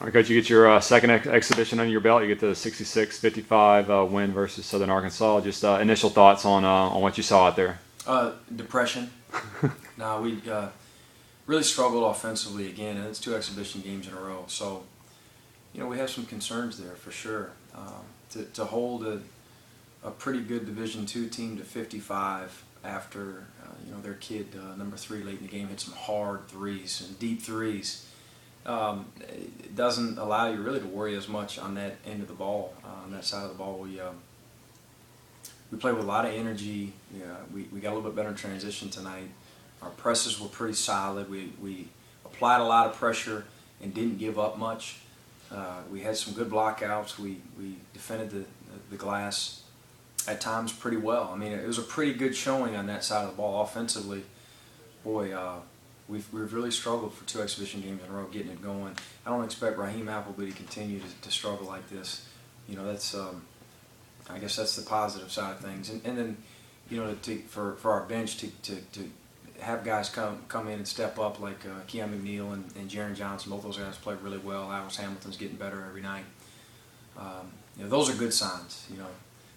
All right, Coach, you get your second exhibition under your belt. You get the 66-55 win versus Southern Arkansas. Just initial thoughts on what you saw out there. Depression. No, we really struggled offensively again, and it's two exhibition games in a row. So, we have some concerns there for sure. To hold a pretty good Division II team to 55 after their kid number 3 late in the game hit some hard threes and deep threes. It doesn't allow you really to worry as much on that end of the ball, on that side of the ball. We played with a lot of energy. We got a little bit better in transition tonight. Our presses were pretty solid. We applied a lot of pressure and didn't give up much. We had some good blockouts. We defended the glass at times pretty well. I mean, it was a pretty good showing on that side of the ball offensively. Boy, we've really struggled for two exhibition games in a row getting it going. I don't expect Raheem Appleby to continue to struggle like this. That's I guess that's the positive side of things. And then for our bench to have guys come in and step up like Keon McNeil and Jaron Johnson. Both those guys played really well. Alex Hamilton's getting better every night. Those are good signs.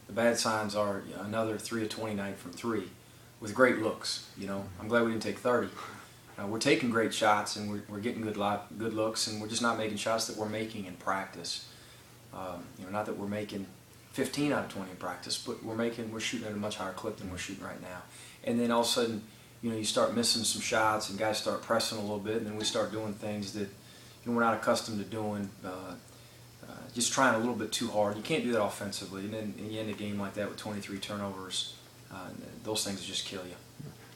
The bad signs are another 3 of 20 night from 3 with great looks. I'm glad we didn't take 30. We're taking great shots and we're getting good looks, and we're just not making shots that we're making in practice. Not that we're making 15 out of 20 in practice, but we're shooting at a much higher clip than we're shooting right now. And then all of a sudden, you start missing some shots and guys start pressing a little bit, and then we start doing things that we're not accustomed to doing, just trying a little bit too hard. You can't do that offensively, and then you end a game like that with 23 turnovers. Those things just kill you.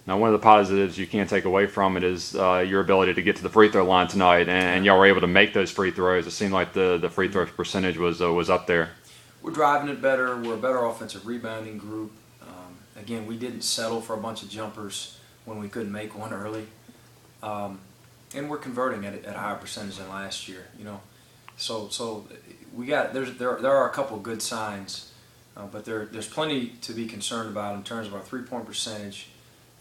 Now, one of the positives you can't take away from it is your ability to get to the free throw line tonight, and y'all were able to make those free throws. It seemed like the free throw percentage was up there. We're driving it better. We're a better offensive rebounding group. Again, we didn't settle for a bunch of jumpers when we couldn't make one early, and we're converting at a higher percentage than last year. So we got there are a couple of good signs, but there's plenty to be concerned about in terms of our 3-point percentage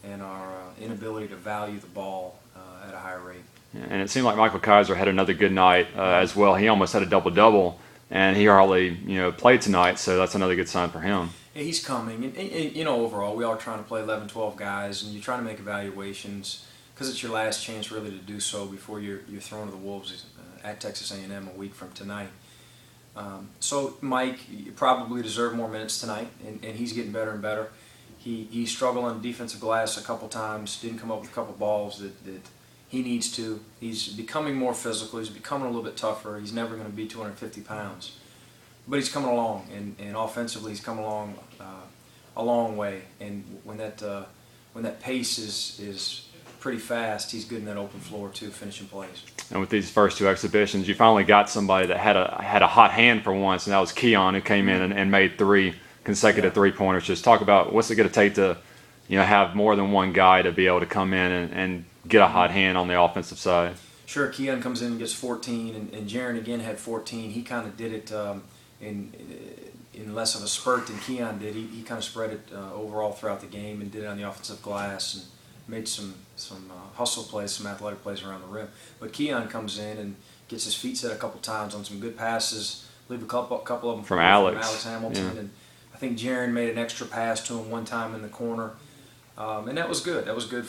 and our inability to value the ball at a higher rate. And it seemed like Michael Kaiser had another good night as well. He almost had a double-double, and he hardly played tonight, so that's another good sign for him. Yeah, he's coming, and overall we are trying to play 11, 12 guys, and you're trying to make evaluations because it's your last chance really to do so before you're thrown to the wolves at Texas A&M a week from tonight. So Mike probably deserved more minutes tonight, and he's getting better and better. He struggled on defensive glass a couple times, didn't come up with a couple balls that he needs to. He's becoming more physical. He's becoming a little bit tougher. He's never going to be 250 pounds. But he's coming along, and offensively he's come along a long way. And when that pace is pretty fast, he's good in that open floor too, finishing plays. And with these first two exhibitions, you finally got somebody that had a hot hand for once, and that was Keon, who came in and made 3 consecutive three-pointers. Just talk about what's it going to take to have more than one guy to be able to come in and get a hot hand on the offensive side. Sure, Keon comes in and gets 14, and Jaron again had 14. He kind of did it in less of a spurt than Keon did. He kind of spread it overall throughout the game and did it on the offensive glass and made some hustle plays, some athletic plays around the rim. But Keon comes in and gets his feet set a couple times on some good passes. Leave a couple of them from Alex Hamilton, yeah. And I think Jaron made an extra pass to him one time in the corner, and that was good. That was good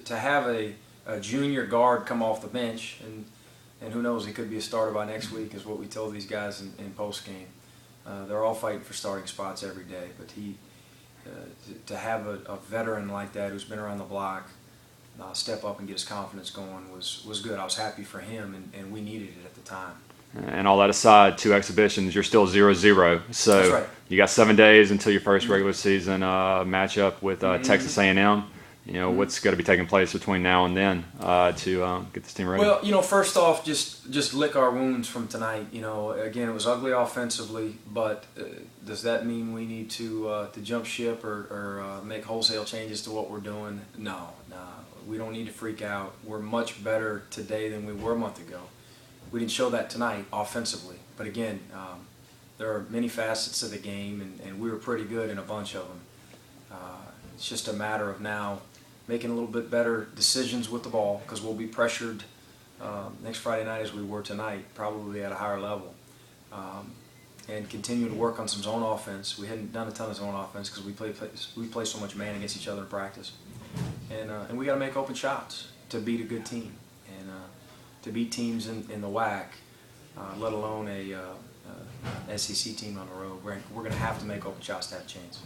to have a junior guard come off the bench, and who knows, he could be a starter by next week, is what we told these guys in post game. They're all fighting for starting spots every day, but to have a veteran like that who's been around the block step up and get his confidence going was good. I was happy for him, and we needed it at the time. And all that aside, 2 exhibitions, you're still 0-0. So that's right. You got 7 days until your first regular season matchup with Texas A&M. What's got to be taking place between now and then to get this team ready? Well, first off, just lick our wounds from tonight. Again, it was ugly offensively, but does that mean we need to jump ship or make wholesale changes to what we're doing? No, we don't need to freak out. We're much better today than we were a month ago. We didn't show that tonight offensively, but again, there are many facets of the game, and we were pretty good in a bunch of them. It's just a matter of now making a little bit better decisions with the ball, because we'll be pressured next Friday night as we were tonight, probably at a higher level. And continue to work on some zone offense. We hadn't done a ton of zone offense because we play so much man against each other in practice. And we got to make open shots to beat a good team, and to beat teams in the WAC, let alone a SEC team on the road. We're going to have to make open shots to have a chance.